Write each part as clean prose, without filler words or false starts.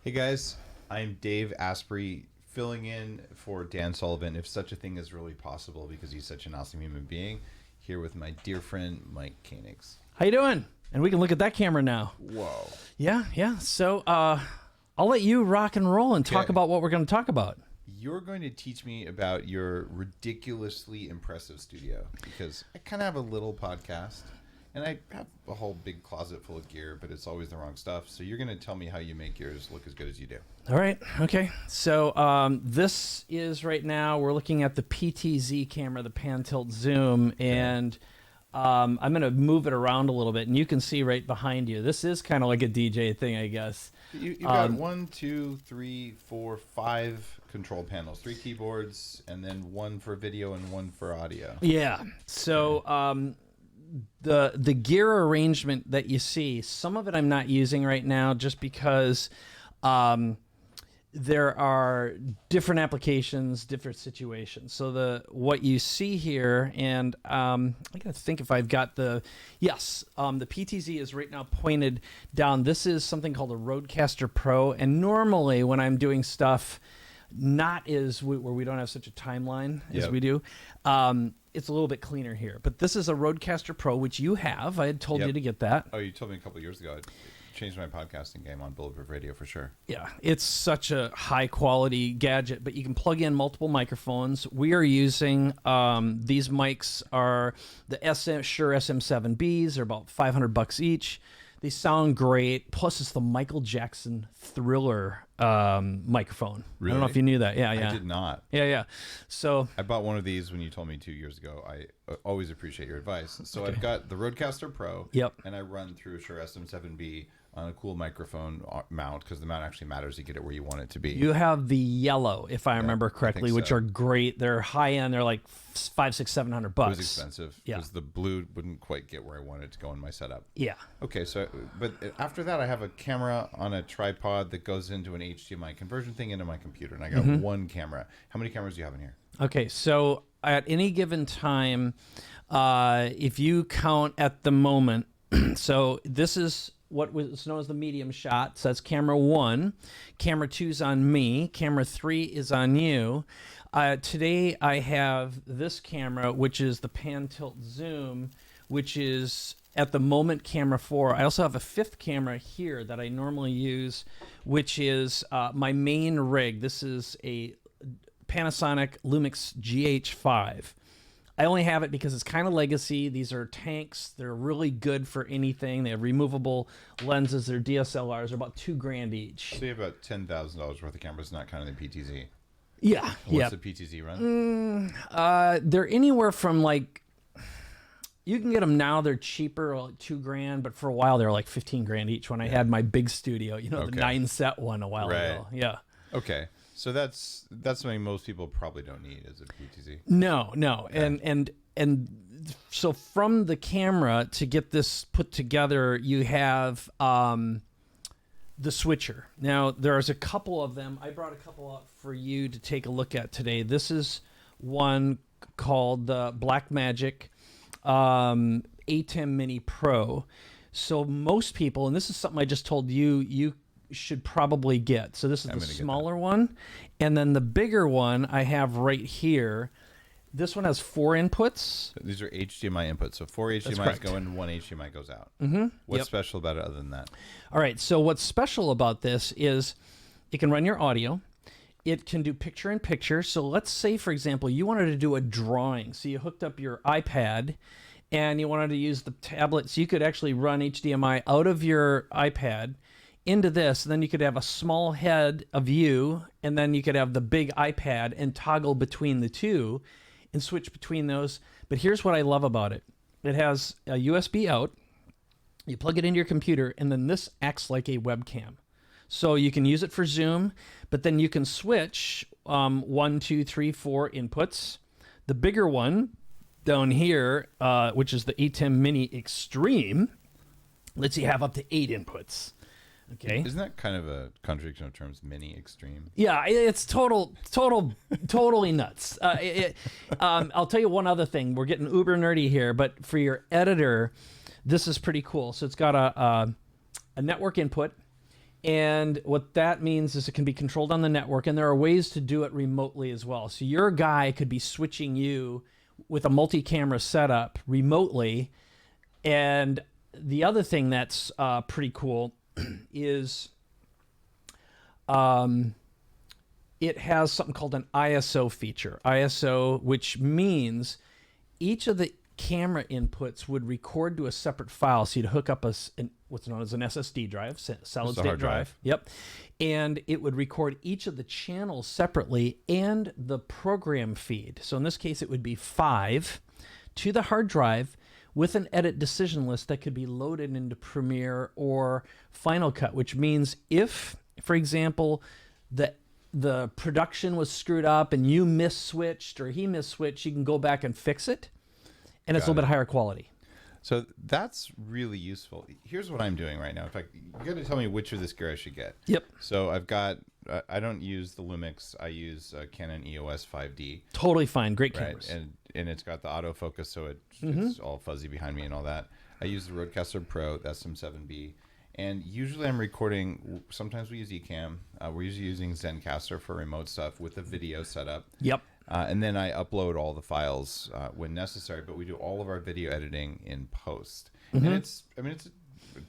Hey guys, I'm Dave Asprey, filling in for Dan Sullivan, if such a thing is really possible, because he's such an awesome human being. Here with my dear friend Mike Koenigs. How you doing? And we can look at that camera now. Whoa. Yeah. So I'll let you rock and roll and talk about what we're going to talk about. You're going to teach me about your ridiculously impressive studio, because I kind of have a little podcast. And I have a whole big closet full of gear, but it's always the wrong stuff. So you're going to tell me how you make yours look as good as you do. All right. Okay. So this is right now, we're looking at the PTZ camera, the pan tilt zoom. And I'm going to move it around a little bit. And you can see right behind you. This is kind of like a DJ thing, I guess. You've got 1, 2, 3, 4, 5 control panels, 3 keyboards, and then 1 for video and 1 for audio. Yeah. So the gear arrangement that you see, some of it I'm not using right now just because there are different applications, different situations. So what you see here, and I gotta think if I've got the PTZ is right now pointed down. This is something called a Rodecaster Pro, and normally when I'm doing stuff not where we don't have such a timeline as we do, it's a little bit cleaner here. But this is a Rodecaster Pro, which you have. I had told you to get that. Oh, you told me a couple of years ago. It changed my podcasting game on Bulletproof Radio for sure. Yeah, it's such a high quality gadget, but you can plug in multiple microphones. We are using these mics are the Shure SM7Bs. They're about $500 each. They sound great. Plus, it's the Michael Jackson Thriller microphone. Really? I don't know if you knew that. Yeah. I did not. Yeah. So I bought one of these when you told me 2 years ago. I always appreciate your advice. So I've got the Rodecaster Pro. Yep. And I run through a Shure SM7B on a cool microphone mount, because the mount actually matters. You get it where you want it to be. You have the yellow, if I remember correctly, which are great. They're high end. They're like $500, $600, $700. It was expensive because the blue wouldn't quite get where I wanted it to go in my setup. Yeah. Okay, so but after that, I have a camera on a tripod that goes into an HDMI conversion thing into my computer, and I got one camera. How many cameras do you have in here? Okay, so at any given time, if you count at the moment, so this is what was known as the medium shot. So that's camera 1. Camera 2 is on me. Camera 3 is on you. Today I have this camera, which is the pan tilt zoom, which is at the moment camera 4. I also have a 5th camera here that I normally use, which is my main rig. This is a Panasonic Lumix GH5. I only have it because it's kind of legacy. These are tanks. They're really good for anything. They have removable lenses. They're DSLRs. They're about $2,000 each. So you have about $10,000 worth of cameras, not counting the PTZ. Yeah. What's the PTZ run? They're anywhere from like, you can get them now. They're cheaper, like $2,000, but for a while they were like $15,000 each. When I had my big studio, the 9-set one a while ago. Yeah. Okay. So that's something most people probably don't need as a PTZ. No. Yeah. And so from the camera to get this put together, you have the switcher. Now there's a couple of them. I brought a couple up for you to take a look at today. This is one called the Blackmagic ATEM Mini Pro. So most people, and this is something I just told you should probably get. So this is the smaller one, and then the bigger one I have right here. This one has 4 inputs. These are HDMI inputs, so 4 HDMIs go in, 1 HDMI goes out. What's special about it other than that? All right, so what's special about this is it can run your audio. It can do picture-in-picture. So let's say, for example, you wanted to do a drawing. So you hooked up your iPad and you wanted to use the tablet. So you could actually run HDMI out of your iPad into this, and then you could have a small head of you, and then you could have the big iPad and toggle between the two and switch between those. But here's what I love about it. It has a USB out. You plug it into your computer, and then this acts like a webcam. So you can use it for Zoom, but then you can switch 1, 2, 3, 4 inputs. The bigger one down here, which is the ATEM Mini Extreme, lets you have up to 8 inputs. Okay. Isn't that kind of a contradiction of terms, mini extreme? Yeah, it's totally nuts. I'll tell you one other thing. We're getting uber nerdy here, but for your editor, this is pretty cool. So it's got a network input. And what that means is it can be controlled on the network, and there are ways to do it remotely as well. So your guy could be switching you with a multi-camera setup remotely. And the other thing that's pretty cool is it has something called an ISO feature. ISO, which means each of the camera inputs would record to a separate file. So you'd hook up what's known as an SSD drive, solid state drive. Yep. And it would record each of the channels separately and the program feed. So in this case, it would be 5 to the hard drive with an edit decision list that could be loaded into Premiere or Final Cut, which means if, for example, the production was screwed up and you miss-switched or he miss-switched, you can go back and fix it. And it's a little bit higher quality. So that's really useful. Here's what I'm doing right now. In fact, you got to tell me which of this gear I should get. Yep. So I've got, I don't use the Lumix. I use Canon EOS 5D. Totally fine. Great cameras. Right. And it's got the autofocus, so it's all fuzzy behind me and all that. I use the Rodecaster Pro, the SM7B. And usually I'm recording, sometimes we use Ecamm. We're usually using Zencaster for remote stuff with a video setup. Yep. And then I upload all the files when necessary, but we do all of our video editing in post. And it's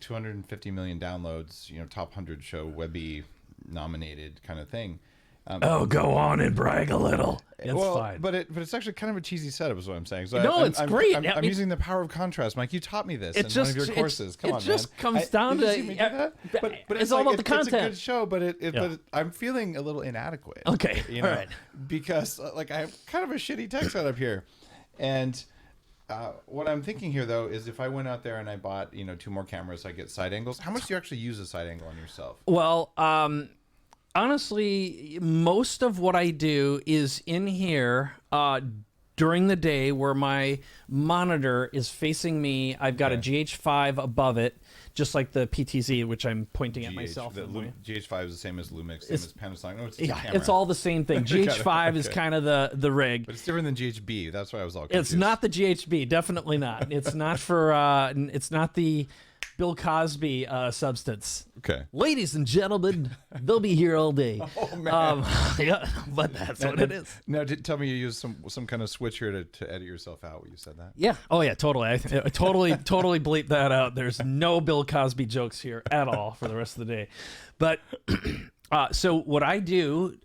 250 million downloads, top 100 show Webby nominated kind of thing. Go on and brag a little. It's fine. But it's actually kind of a cheesy setup, is what I'm saying. So it's great. I'm using the power of contrast, Mike. You taught me this in one of your courses. Come on, man. It just comes down to but it's all about the content. It's a good show, but I'm feeling a little inadequate. Okay, all right. Because I have kind of a shitty tech setup here, and what I'm thinking here though is if I went out there and I bought 2 more cameras, I get side angles. How much do you actually use a side angle on yourself? Well, honestly, most of what I do is in here during the day where my monitor is facing me. I've got a GH5 above it, just like the PTZ, which I'm pointing at myself. GH5 is the same as Lumix, same as Panasonic. No, it's all the same thing. GH5 is kind of the rig. But it's different than GHB. That's why I was all confused. It's not the GHB. Definitely not. It's not for, it's not the Bill Cosby substance. Okay. Ladies and gentlemen, they'll be here all day. Oh, man. Yeah, but that's what it is. Now, tell me you use some kind of switch here to edit yourself out when you said that? Yeah. Oh, yeah, totally. I totally bleep that out. There's no Bill Cosby jokes here at all for the rest of the day. But so what I do,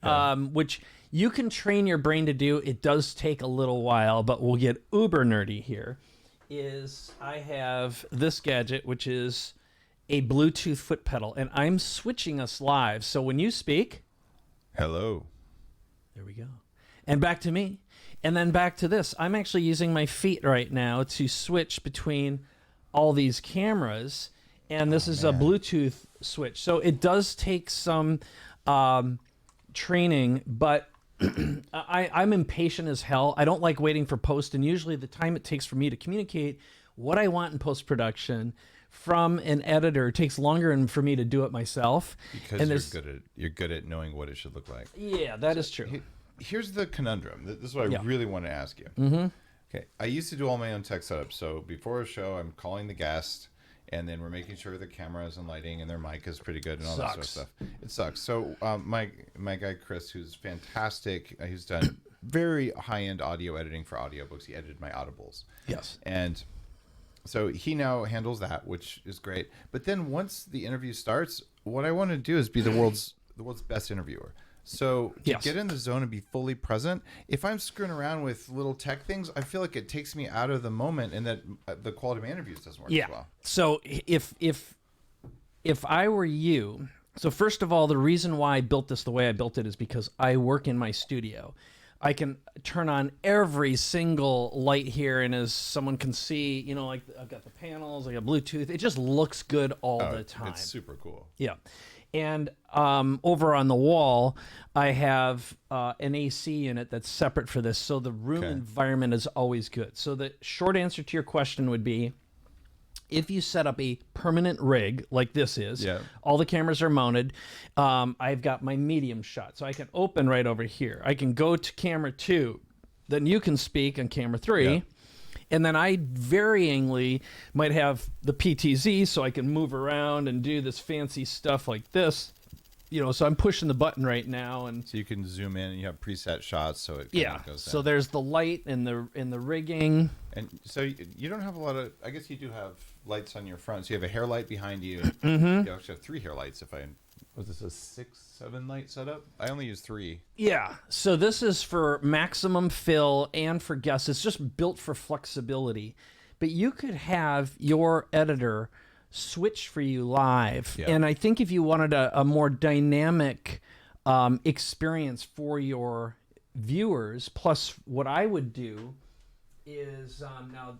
which you can train your brain to do, it does take a little while, but we'll get uber nerdy here, is I have this gadget, which is a Bluetooth foot pedal, and I'm switching us live. So when you speak, hello, there we go, and back to me, and then back to this. I'm actually using my feet right now to switch between all these cameras, and this is a Bluetooth switch. So it does take some training, but I'm impatient as hell. I don't like waiting for post, and usually the time it takes for me to communicate what I want in post-production from an editor takes longer for me to do it myself. Because you're good at knowing what it should look like. Yeah, that is true. Here's the conundrum. This is what I really want to ask you. Okay, I used to do all my own tech setup. So before a show, I'm calling the guest, and then we're making sure the cameras and lighting and their mic is pretty good and all that sort of stuff. It sucks. So my guy Chris, who's fantastic, he's done very high-end audio editing for audiobooks. He edited my Audibles. Yes. And so he now handles that, which is great. But then once the interview starts, what I want to do is be the world's best interviewer. So to get in the zone and be fully present, if I'm screwing around with little tech things, I feel like it takes me out of the moment, and that the quality of my interviews doesn't work as well. So if I were you, so first of all, the reason why I built this the way I built it is because I work in my studio. I can turn on every single light here, and as someone can see, like I've got the panels, I got Bluetooth. It just looks good all the time. It's super cool. Yeah. And over on the wall, I have an AC unit that's separate for this, so the room environment is always good. So the short answer to your question would be, if you set up a permanent rig like this is, all the cameras are mounted, I've got my medium shot. So I can open right over here. I can go to camera 2, then you can speak on camera 3, And then I varyingly might have the PTZ so I can move around and do this fancy stuff like this. So I'm pushing the button right now, and so you can zoom in and you have preset shots, so it yeah. goes So in. there's the light and the rigging. And so you don't have a lot of. I guess you do have lights on your front. So you have a hair light behind you. Mm-hmm. You actually have 3 hair lights. Was this a 6, 7 light setup? I only use 3. Yeah. So this is for maximum fill and for guests. It's just built for flexibility. But you could have your editor switch for you live. Yeah. And I think if you wanted a more dynamic experience for your viewers, plus what I would do is now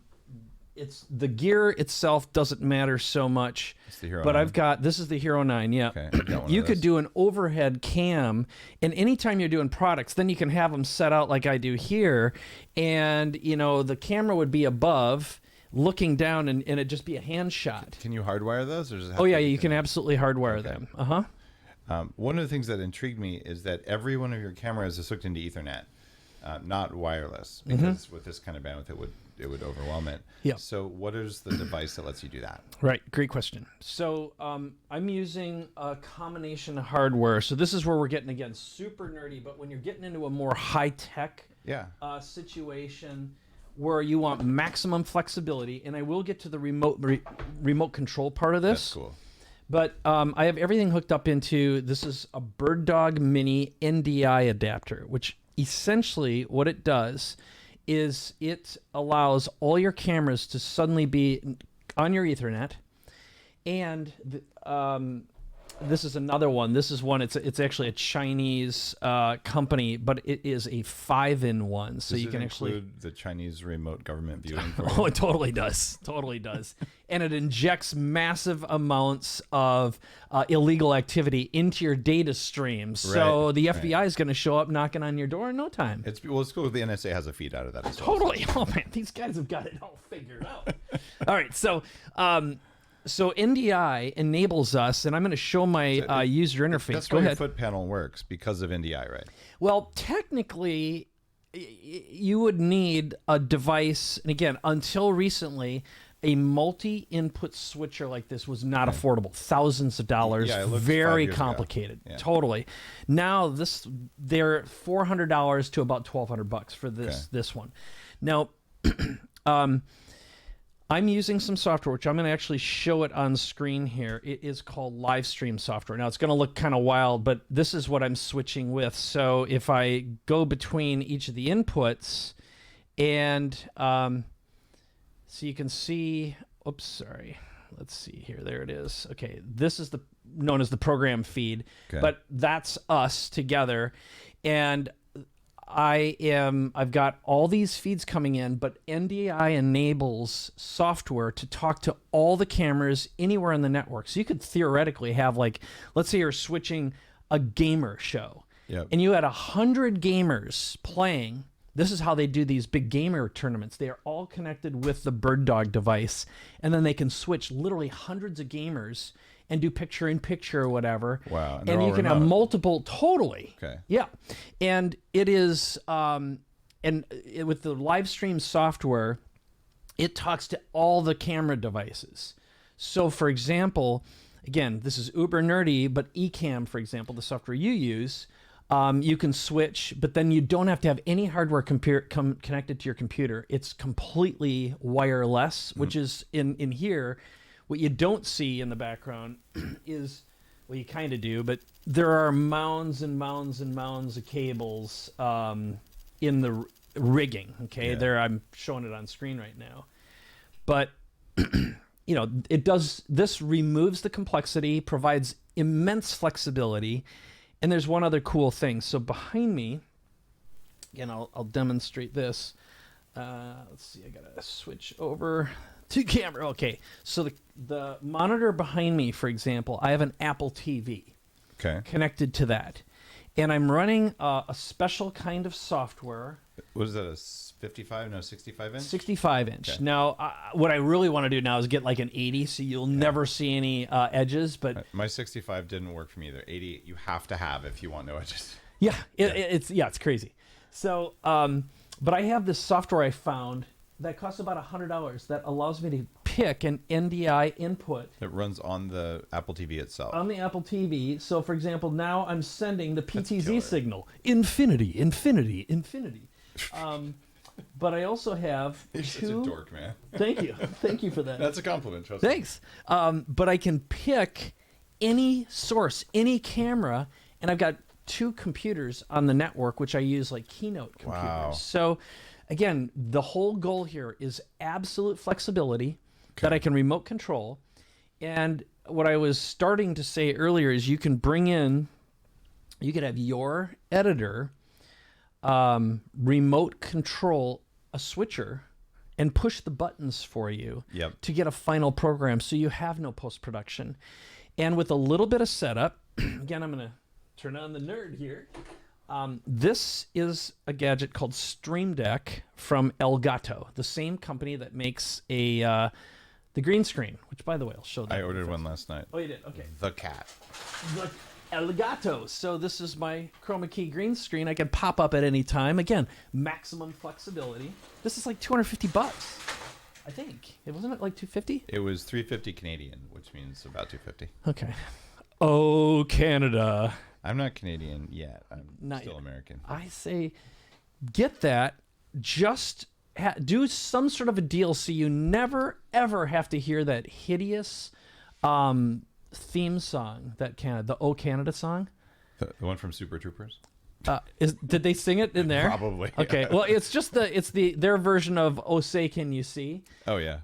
it's the gear itself doesn't matter so much. It's the Hero but 9. This is the Hero 9, yeah. Okay, I've got one You of could those. do an overhead cam, and anytime you're doing products, then you can have them set out like I do here, and the camera would be above, looking down, and it'd just be a hand shot. Can you hardwire those? Or does it have Oh to yeah, be you can absolutely hardwire Okay. them. One of the things that intrigued me is that every one of your cameras is hooked into Ethernet, not wireless, because with this kind of bandwidth, it would overwhelm it. Yeah. So what is the device that lets you do that? Right, great question. So I'm using a combination of hardware. So this is where we're getting, again, super nerdy, but when you're getting into a more high-tech Yeah. situation where you want maximum flexibility, and I will get to the remote control part of this. That's cool. But I have everything hooked up into, this is a Bird Dog Mini NDI adapter, which essentially what it does is it allows all your cameras to suddenly be on your Ethernet. And this is another one. This is one, it's actually a Chinese company, but it is a 5-in-1. So Does you it can actually... include the Chinese remote government viewing? Oh, it totally does. Totally does. And it injects massive amounts of illegal activity into your data streams. So Right, the FBI is going to show up knocking on your door in no time. It's cool. The NSA has a feed out of that as well. Totally. Oh, man. These guys have got it all figured out. All right. So NDI enables us, and I'm going to show my user interface. That's Go why your ahead. foot panel works, because of NDI, right? Well, technically, you would need a device, and again, until recently, a multi-input switcher like this was not affordable. Thousands of dollars, Yeah, it looks 5 very years ago. complicated. Yeah. Totally. Now they're $400 to about $1,200 for this one. Now, I'm using some software, which I'm going to actually show it on screen here. It is called Livestream software. Now, it's going to look kind of wild, but this is what I'm switching with. So if I go between each of the inputs, and so you can see, oops, sorry. Let's see here. There it is. Okay, this is known as the program feed, but that's us together. And I've got all these feeds coming in, but NDI enables software to talk to all the cameras anywhere in the network. So you could theoretically have, like, let's say you're switching a gamer show, and you had 100 gamers playing. This is how they do these big gamer tournaments. They are all connected with the Bird Dog device, and then they can switch literally hundreds of gamers and do picture-in-picture or whatever. Wow. And you can have multiple, totally. Okay. Yeah. And it is, with the live stream software, it talks to all the camera devices. So, for example, again, this is uber nerdy, but Ecamm, for example, the software you use, you can switch, but then you don't have to have any hardware connected to your computer. It's completely wireless, which is in here. What you don't see in the background is, well, you kind of do, but there are mounds and mounds and mounds of cables in the rigging. Okay, there, I'm showing it on screen right now. But it does. This removes the complexity, provides immense flexibility, and there's one other cool thing. So behind me, again, I'll demonstrate this. Let's see. I gotta switch over to camera. Okay, so the monitor behind me, for example, I have an Apple TV connected to that, and I'm running a special kind of software. What is that, a 55, no, 65 inch? 65 inch. Okay. Now, what I really want to do now is get like an 80, so you'll never see any edges. But My 65 didn't work for me either. 80, you have to have if you want no edges. yeah, it's crazy. So, but I have this software I found that costs about $100 that allows me to pick an NDI input It runs on the Apple TV itself. on the Apple TV. So, for example, now I'm sending the PTZ killer. signal, infinity, infinity, infinity. But I also have You're two. such a dork, man. Thank you for that. That's a compliment, trust me. Thanks. But I can pick any source, any camera, and I've got two computers on the network, which I use like Keynote computers. Wow. So, again, the whole goal here is absolute flexibility that I can remote control. And what I was starting to say earlier is you could have your editor remote control a switcher and push the buttons for you to get a final program, so you have no post-production. And with a little bit of setup, again, I'm going to turn on the nerd here. This is a gadget called Stream Deck from Elgato, the same company that makes the green screen, which, by the way, I'll show that. I ordered one last night. Oh, you did? Okay. The cat. The Elgato. So this is my chroma key green screen. I can pop up at any time. Again, maximum flexibility. This is like $250, I think. Wasn't it like $250? It was $350 Canadian, which means about $250. Okay. Oh, Canada. I'm not Canadian yet. I'm Not still yet. American. I say get that. Just do some sort of a deal so you never, ever have to hear that hideous theme song, the Oh Canada song. The one from Super Troopers? Did they sing it in there? Probably. Okay. Well, it's just their version of "Oh Say Can You See." Oh, yeah.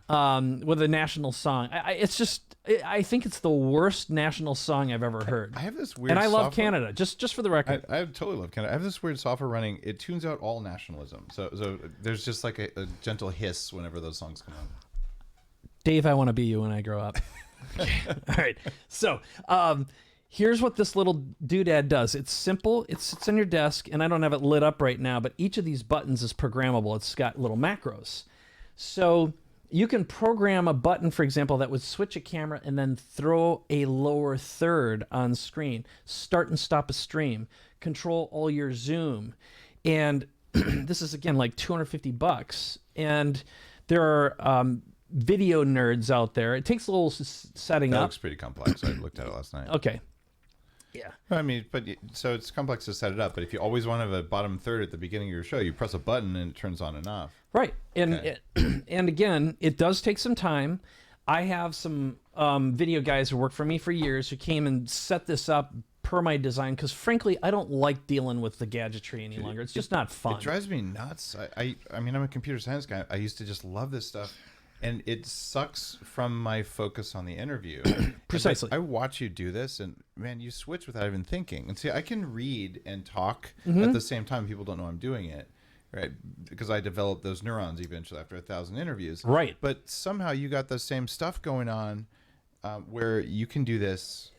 With a national song. I think it's the worst national song I've ever heard. I have this weird and I love software- Canada. Just for the record. I totally love Canada. I have this weird software running. It tunes out all nationalism. So there's just like a gentle hiss whenever those songs come on. Dave, I want to be you when I grow up. Okay. All right. So, here's what this little doodad does. It's simple. It sits on your desk, and I don't have it lit up right now, but each of these buttons is programmable. It's got little macros. So you can program a button, for example, that would switch a camera and then throw a lower third on screen, start and stop a stream, control all your zoom. And this is, again, like $250. And there are video nerds out there. It takes a little setting That up. looks pretty complex. I looked at it last night. Okay. Yeah. I mean, so it's complex to set it up. But if you always want to have a bottom third at the beginning of your show, you press a button and it turns on and off. Right. And Okay. and again, it does take some time. I have some video guys who worked for me for years who came and set this up per my design because, frankly, I don't like dealing with the gadgetry any longer. It's just not fun. It drives me nuts. I mean, I'm a computer science guy. I used to just love this stuff. And it sucks from my focus on the interview. Precisely. I watch you do this, and man, you switch without even thinking. And see, I can read and talk at the same time. People don't know I'm doing it, right? Because I developed those neurons eventually after 1,000 interviews. Right. But somehow you got the same stuff going on, where you can do this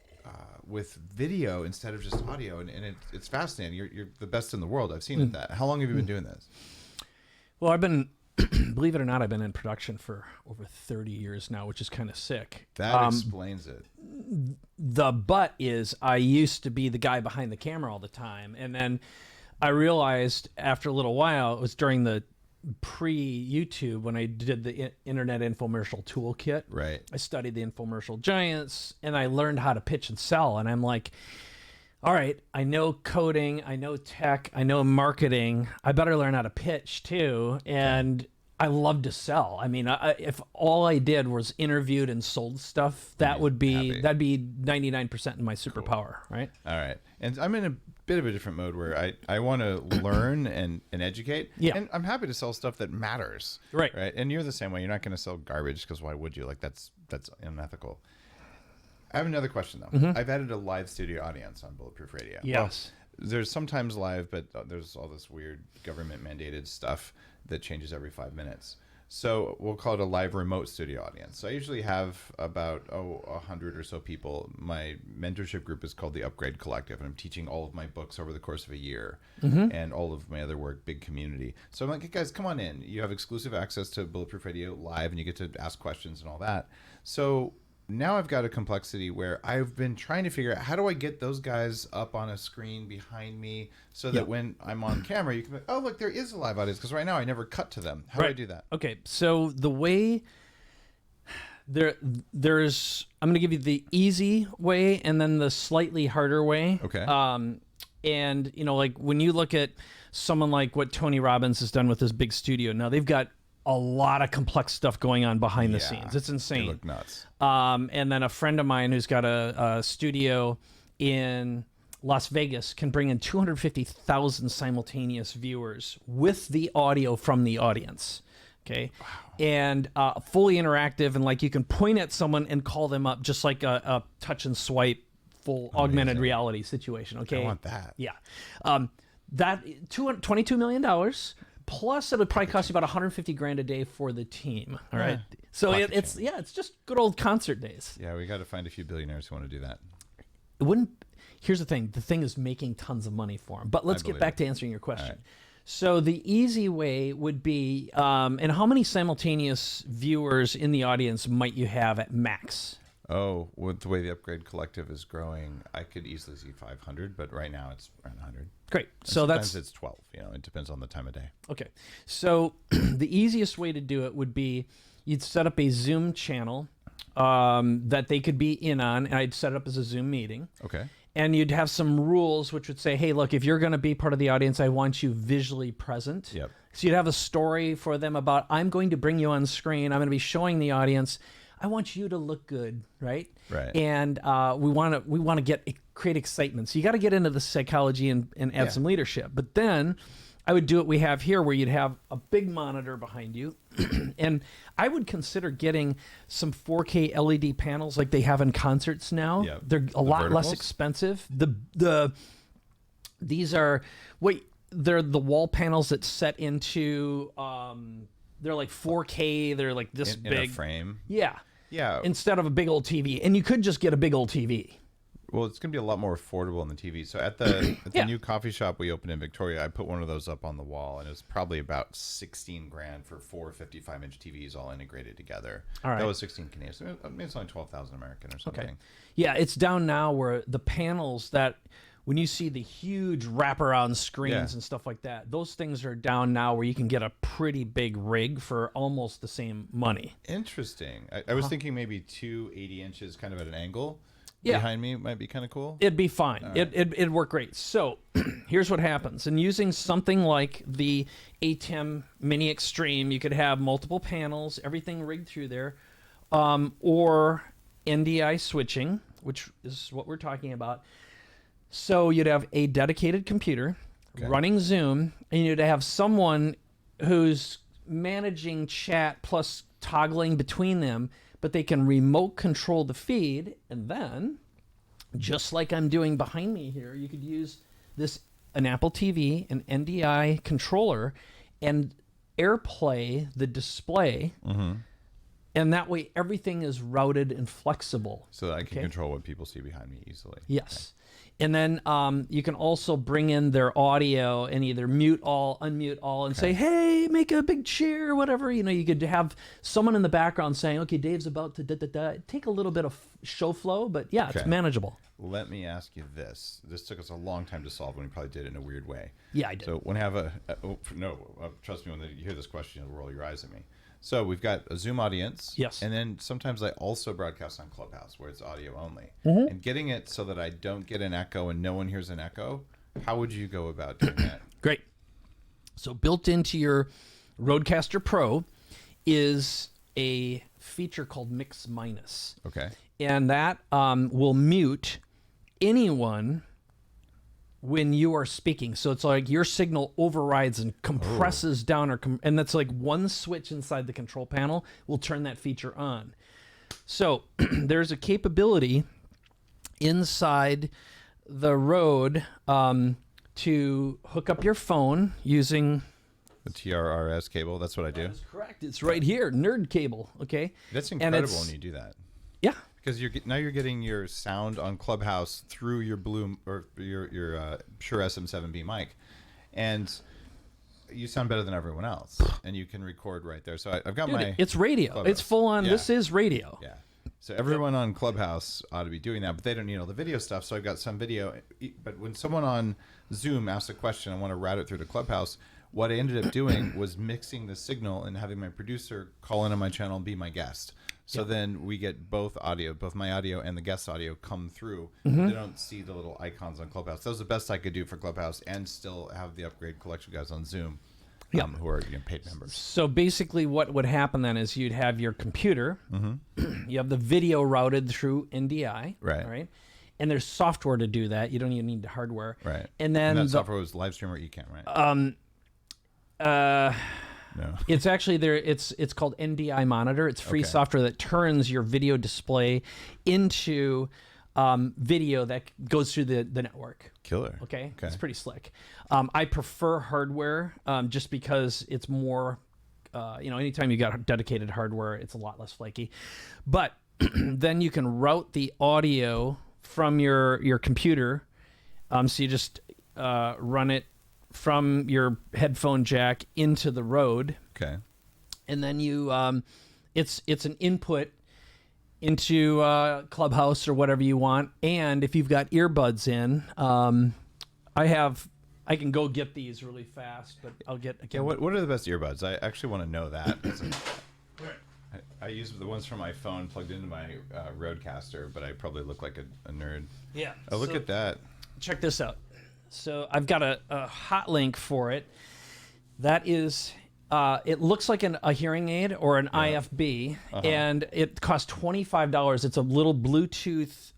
with video instead of just audio, and it's fascinating. You're the best in the world. I've seen at that. How long have you been doing this? Well, I've been, believe it or not, I've been in production for over 30 years now, which is kind of sick. That explains it. The but is I used to be the guy behind the camera all the time. And then I realized after a little while, it was during the pre-YouTube when I did the Internet Infomercial Toolkit. Right. I studied the infomercial giants and I learned how to pitch and sell. And I'm like, all right, I know coding, I know tech, I know marketing. I better learn how to pitch too. And I love to sell. I mean, if all I did was interviewed and sold stuff, that'd be 99% in my superpower, right? All right. And I'm in a bit of a different mode where I want to learn and educate. Yeah. And I'm happy to sell stuff that matters. Right. Right. And you're the same way. You're not going to sell garbage because why would you? Like that's unethical. I have another question though. I've added a live studio audience on Bulletproof Radio. Yes. Well, there's sometimes live, but there's all this weird government mandated stuff that changes every 5 minutes. So we'll call it a live remote studio audience. So I usually have about 100 or so people. My mentorship group is called the Upgrade Collective, and I'm teaching all of my books over the course of a year and all of my other work, big community. So I'm like, hey guys, come on in. You have exclusive access to Bulletproof Radio live, and you get to ask questions and all that. So now I've got a complexity where I've been trying to figure out how do I get those guys up on a screen behind me so that when I'm on camera, you can be, oh, look, there is a live audience. Because right now I never cut to them. How do I do that? Okay, so the way there's, I'm going to give you the easy way and then the slightly harder way. Okay. And, you know, like when you look at someone like what Tony Robbins has done with his big studio, now they've got a lot of complex stuff going on behind the scenes. It's insane. They look nuts. And then a friend of mine who's got a studio in Las Vegas can bring in 250,000 simultaneous viewers with the audio from the audience. Okay. Wow. And fully interactive, and like you can point at someone and call them up just like a touch and swipe full augmented reality situation. Okay. I want that. Yeah. That $22 million. Plus, it would probably cost you about 150 grand a day for the team. All right. So it's just good old concert days. Yeah, we got to find a few billionaires who want to do that. It wouldn't. Here's the thing. The thing is making tons of money for them. But let's get back to answering your question. Right. So the easy way would be, and how many simultaneous viewers in the audience might you have at max? Oh, with the way the Upgrade Collective is growing, I could easily see 500, but right now it's around 100. Great. And so sometimes it's 12. You know, it depends on the time of day. Okay. So the easiest way to do it would be you'd set up a Zoom channel that they could be in on, and I'd set it up as a Zoom meeting. Okay. And you'd have some rules which would say, hey, look, if you're going to be part of the audience, I want you visually present. Yep. So you'd have a story for them about, I'm going to bring you on screen. I'm going to be showing the audience. I want you to look good, right? Right. And we want to create excitement. So you got to get into the psychology and add some leadership. But then I would do what we have here, where you'd have a big monitor behind you, and I would consider getting some 4K LED panels like they have in concerts now. Yep. They're a lot less expensive. These are they're the wall panels that set into they're like 4K. They're like this big in a frame. Yeah. Yeah. Instead of a big old TV, and you could just get a big old TV. Well, it's going to be a lot more affordable on the TV. So at the new coffee shop we opened in Victoria, I put one of those up on the wall, and it was probably about 16 grand for 4 55-inch TVs all integrated together. All right. That was 16 Canadian. So maybe it's only 12,000 American or something. Okay. Yeah, it's down now where the panels that, when you see the huge wraparound screens and stuff like that, those things are down now where you can get a pretty big rig for almost the same money. Interesting. I was thinking maybe 2 80 inches kind of at an angle. Behind me might be kind of cool. It'd be fine. Right. It'd work great. So here's what happens. And using something like the ATEM Mini Extreme, you could have multiple panels, everything rigged through there, or NDI switching, which is what we're talking about. So you'd have a dedicated computer running Zoom, and you'd have someone who's managing chat plus toggling between them, but they can remote control the feed. And then, just like I'm doing behind me here, you could use an Apple TV, an NDI controller, and AirPlay the display. Mm-hmm. And that way everything is routed and flexible. So that I can control what people see behind me easily. Yes. Okay. And then you can also bring in their audio and either mute all, unmute all, and say, hey, make a big cheer or whatever. You know, you could have someone in the background saying, okay, Dave's about to da-da-da. Take a little bit of show flow, but yeah, it's manageable. Let me ask you this. This took us a long time to solve, and we probably did it in a weird way. Yeah, I did. So when I have trust me, when you hear this question, you'll roll your eyes at me. So we've got a Zoom audience. Yes. And then sometimes I also broadcast on Clubhouse where it's audio only. Mm-hmm. And getting it so that I don't get an echo and no one hears an echo, how would you go about doing that? Great. So built into your Rodecaster Pro is a feature called Mix Minus. Okay. And that will mute anyone when you are speaking. So it's like your signal overrides and compresses down, and that's like one switch inside the control panel will turn that feature on. So there's a capability inside the Rode to hook up your phone using the TRRS cable. That's what I do. That is correct. It's right here, nerd cable. Okay. That's incredible when you do that. Yeah. Because now you're getting your sound on Clubhouse through your Blue or your Shure SM7B mic, and you sound better than everyone else, and you can record right there. So I've got it's radio. Clubhouse. It's full on. Yeah. This is radio. Yeah. So everyone on Clubhouse ought to be doing that, but they don't need all the video stuff. So I've got some video. But when someone on Zoom asks a question, I want to route it through to Clubhouse. What I ended up doing was mixing the signal and having my producer call in on my channel and be my guest. So then we get both audio, both my audio and the guest audio come through. They don't see the little icons on Clubhouse. That was the best I could do for Clubhouse and still have the Upgrade Collection guys on Zoom who are paid members. So basically what would happen then is you'd have your computer. You have the video routed through NDI. Right. And there's software to do that. You don't even need the hardware. Right. And then that software was Livestream or Ecamm, right? No. It's actually there. It's called NDI Monitor. It's free software that turns your video display into video that goes through the network. Killer. Okay. It's pretty slick. I prefer hardware just because it's more, anytime you got dedicated hardware, it's a lot less flaky. But then you can route the audio from your computer. So you just run it from your headphone jack into the Rode. Okay. And then you, it's an input into Clubhouse or whatever you want. And if you've got earbuds in, I can go get these really fast, but I'll get. What are the best earbuds? I actually want to know that. I use the ones from my phone plugged into my Rodecaster, but I probably look like a nerd. Yeah. Oh, look at that. Check this out. So I've got a hot link for it. That is, it looks like a hearing aid or an IFB, and it costs $25. It's a little Bluetooth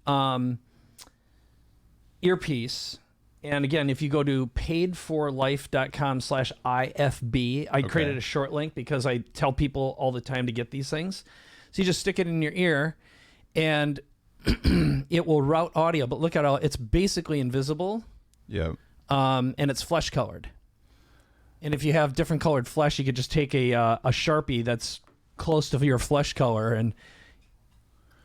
earpiece. And again, if you go to paidforlife.com/IFB, I created a short link because I tell people all the time to get these things. So you just stick it in your ear, and it will route audio. But look at it's basically invisible. Yeah. And it's flesh colored. And if you have different colored flesh, you could just take a Sharpie that's close to your flesh color.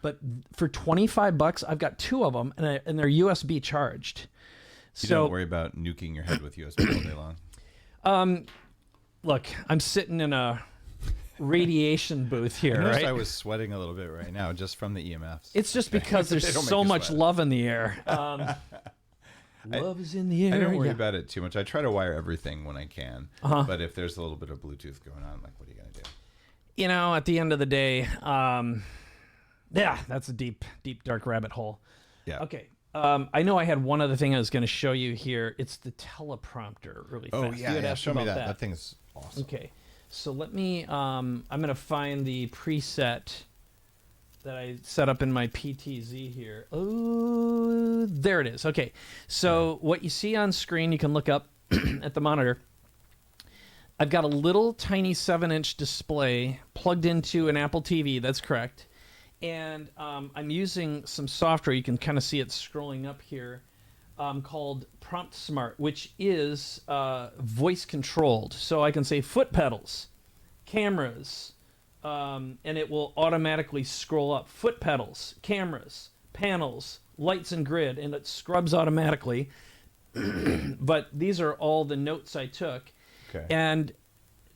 But for $25, I've got two of them, and they're USB charged. You don't worry about nuking your head with USB all day long. Look, I'm sitting in a radiation booth here, right? I was sweating a little bit right now just from the EMFs. It's just because there's so much love in the air. Love is in the air. I don't worry about it too much. I try to wire everything when I can. But if there's a little bit of Bluetooth going on, like, what are you going to do? At the end of the day, that's a deep, deep, dark rabbit hole. Yeah. Okay. I know I had one other thing I was going to show you here. It's the teleprompter really fast. Oh, yeah. Show me that. That thing's awesome. Okay. So let me, I'm going to find the preset that I set up in my PTZ here. Oh, there it is. Okay. So what you see on screen, you can look up at the monitor. I've got a little tiny 7-inch display plugged into an Apple TV. That's correct. And I'm using some software. You can kind of see it scrolling up here called Prompt Smart, which is voice controlled. So I can say foot pedals, cameras, and it will automatically scroll up. Foot pedals, cameras, panels, lights and grid, and it scrubs automatically. But these are all the notes I took. Okay. And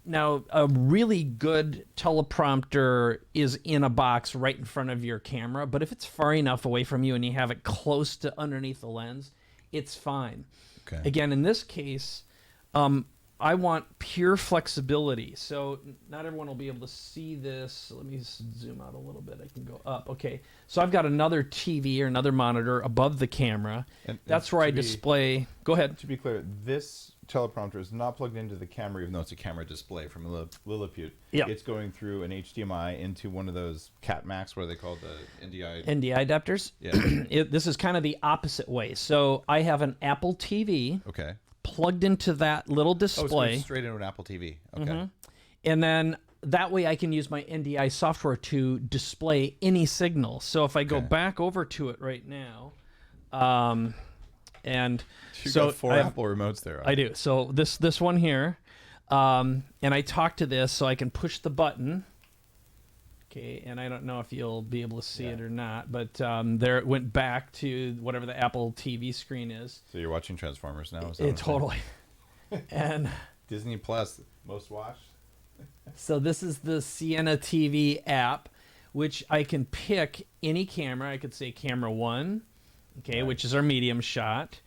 now a really good teleprompter is in a box right in front of your camera, but if it's far enough away from you and you have it close to underneath the lens, it's fine. Okay. Again, in this case, I want pure flexibility. So not everyone will be able to see this. Let me zoom out a little bit. I can go up. Okay. So I've got another TV or another monitor above the camera. And that's where I display. Go ahead. To be clear, this teleprompter is not plugged into the camera, even though it's a camera display from Lilliput. Yeah. It's going through an HDMI into one of those Cat Max, what are they called? The NDI adapters? Yeah. This is kind of the opposite way. So I have an Apple TV. Okay. Plugged into that little display. Oh, it's going straight into an Apple TV. Okay. And then that way I can use my NDI software to display any signal. So if I go back over to it right now, and you got four Apple remotes there. I do. So this one here, and I talk to this so I can push the button. Okay, and I don't know if you'll be able to see it or not, but there it went back to whatever the Apple TV screen is. So you're watching Transformers now? Is that totally. And Disney Plus, most watched. So this is the Sienna TV app, which I can pick any camera. I could say camera 1, okay, which is our medium shot.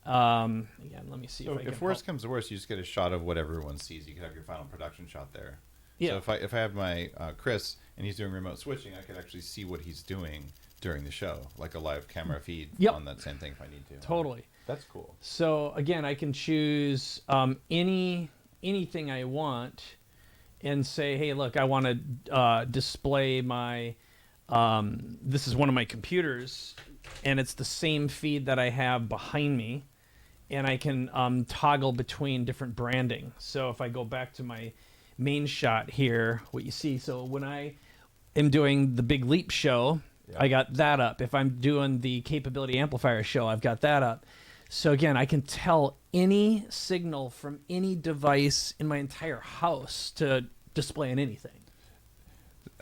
Again, let me see if worst comes to worst, you just get a shot of what everyone sees. You could have your final production shot there. Yeah. So if I have my Chris and he's doing remote switching, I could actually see what he's doing during the show, like a live camera feed on that same thing if I need to. Totally. That's cool. So again, I can choose anything I want and say, hey, look, I want to display my, this is one of my computers, and it's the same feed that I have behind me, and I can toggle between different branding. So if I go back to my main shot here, what you see, so when I am doing the Big Leap show, I got that up. If I'm doing the Capability Amplifier show, I've got that up. So again, I can tell any signal from any device in my entire house to display on anything.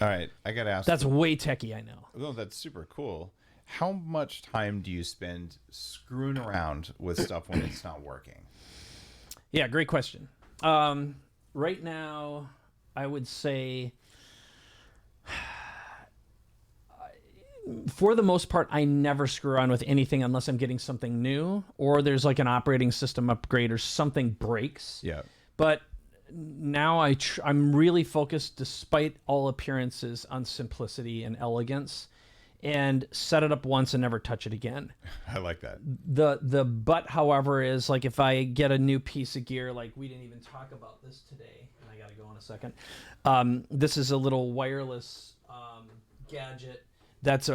All right, I got to ask. That's way techie, I know. No, that's super cool. How much time do you spend screwing around with stuff when it's not working? Yeah, great question. Right now, I would say, for the most part, I never screw around with anything unless I'm getting something new or there's like an operating system upgrade or something breaks. Yeah. But now I'm really focused, despite all appearances, on simplicity and elegance, and set it up once and never touch it again. I like that. The but, however, is like if I get a new piece of gear, like we didn't even talk about this today, and I got to go in a second. This is a little wireless gadget. It's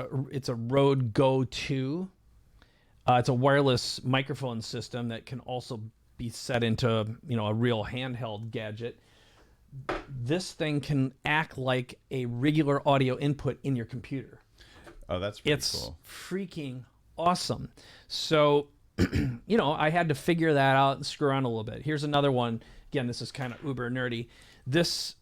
a Rode Go 2. It's a wireless microphone system that can also be set into a real handheld gadget. This thing can act like a regular audio input in your computer. Oh, that's pretty it's cool. Freaking awesome. So, I had to figure that out and screw around a little bit. Here's another one. Again, this is kind of uber nerdy. This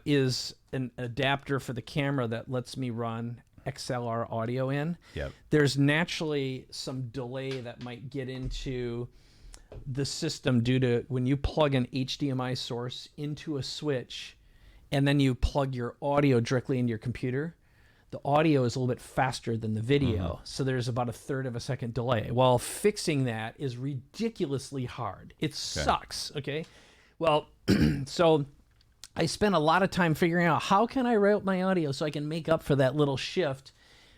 is an adapter for the camera that lets me run XLR audio in. Yep. There's naturally some delay that might get into the system due to when you plug an HDMI source into a switch and then you plug your audio directly into your computer. The audio is a little bit faster than the video, so there's about a third of a second delay. Well, fixing that is ridiculously hard. It sucks, okay? Well, so I spent a lot of time figuring out how can I route my audio so I can make up for that little shift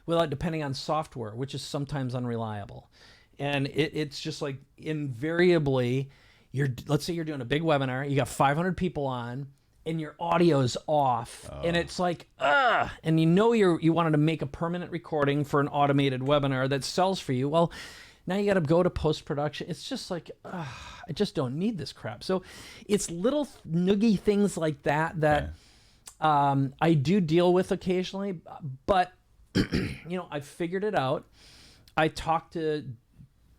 without depending on software, which is sometimes unreliable. And it's just like invariably, let's say you're doing a big webinar, you got 500 people on, and your audio is off, and it's like, and you wanted to make a permanent recording for an automated webinar that sells for you. Well, now you got to go to post-production. It's just like, I just don't need this crap. So it's little noogie things like that I do deal with occasionally, but I've figured it out. I talk to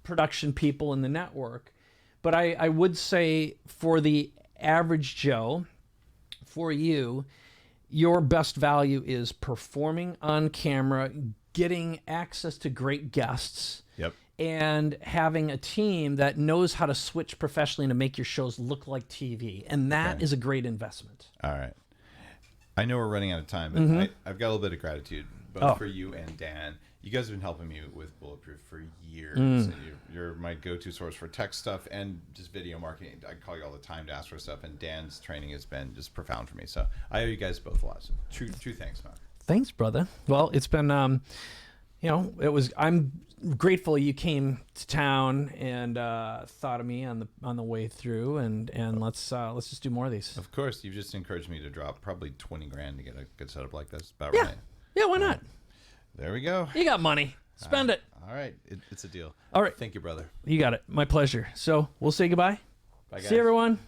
production people in the network, but I would say for the average Joe, for you, your best value is performing on camera, getting access to great guests, and having a team that knows how to switch professionally to make your shows look like TV. And that is a great investment. All right. I know we're running out of time, but I've got a little bit of gratitude, both for you and Dan. You guys have been helping me with Bulletproof for years. And you're my go-to source for tech stuff and just video marketing. I call you all the time to ask for stuff, and Dan's training has been just profound for me. So I owe you guys both a lot. So true thanks, man. Thanks, brother. Well, it's been, I'm grateful you came to town and thought of me on the way through, and let's just do more of these. Of course, you've just encouraged me to drop probably $20,000 to get a good setup like this. About yeah. right. Yeah, why not? There we go. You got money. Spend it. All right. It's a deal. All right. Thank you, brother. You got it. My pleasure. So we'll say goodbye. Bye, guys. See you, everyone.